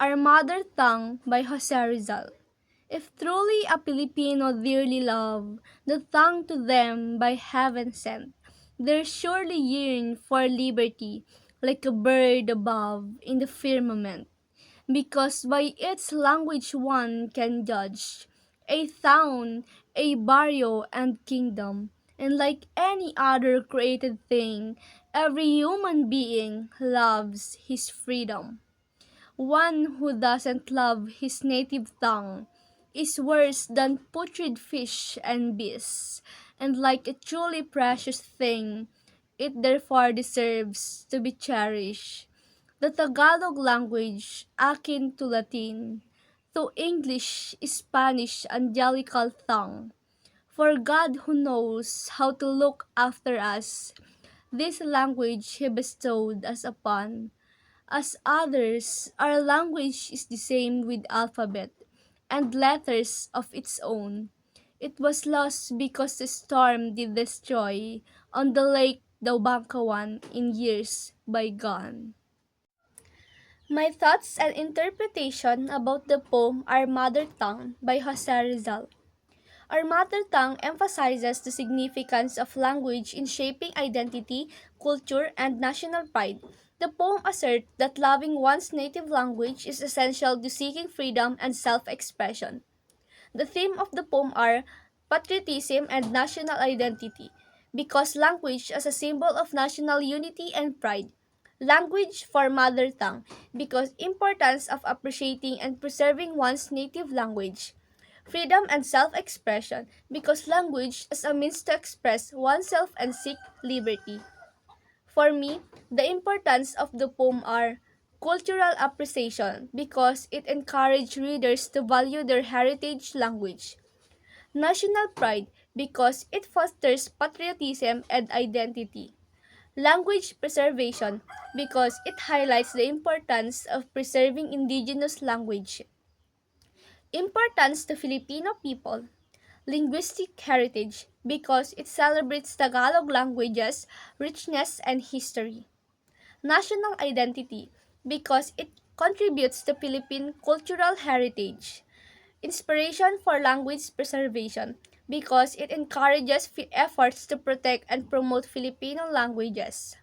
Our Mother Tongue by Jose Rizal. If truly a Filipino dearly love the tongue to them by heaven sent, they surely yearn for liberty like a bird above in the firmament, because by its language one can judge a town, a barrio, and kingdom, and like any other created thing, every human being loves his freedom. One who doesn't love his native tongue is worse than putrid fish and beasts, and like a truly precious thing, it therefore deserves to be cherished. The Tagalog language, akin to Latin, to English, Spanish, angelical tongue. For God who knows how to look after us, this language He bestowed us upon. As others, our language is the same with alphabet and letters of its own. It was lost because the storm did destroy on the lake Daubankawan in years bygone. My thoughts and interpretation about the poem Our Mother Tongue by Jose Rizal. Our mother tongue emphasizes the significance of language in shaping identity, culture, and national pride. The poem asserts that loving one's native language is essential to seeking freedom and self expression. The theme of the poem are patriotism and national identity, because language as a symbol of national unity and pride. Language for mother tongue, because importance of appreciating and preserving one's native language. Freedom and self-expression, because language as a means to express oneself and seek liberty. For me, the importance of the poem are cultural appreciation, because it encourages readers to value their heritage language. National pride, because it fosters patriotism and identity. Language preservation, because it highlights the importance of preserving indigenous language. Importance to Filipino people. Linguistic heritage, because it celebrates Tagalog language's richness and history. National identity, because it contributes to Philippine cultural heritage. Inspiration for language preservation, because it encourages efforts to protect and promote Filipino languages.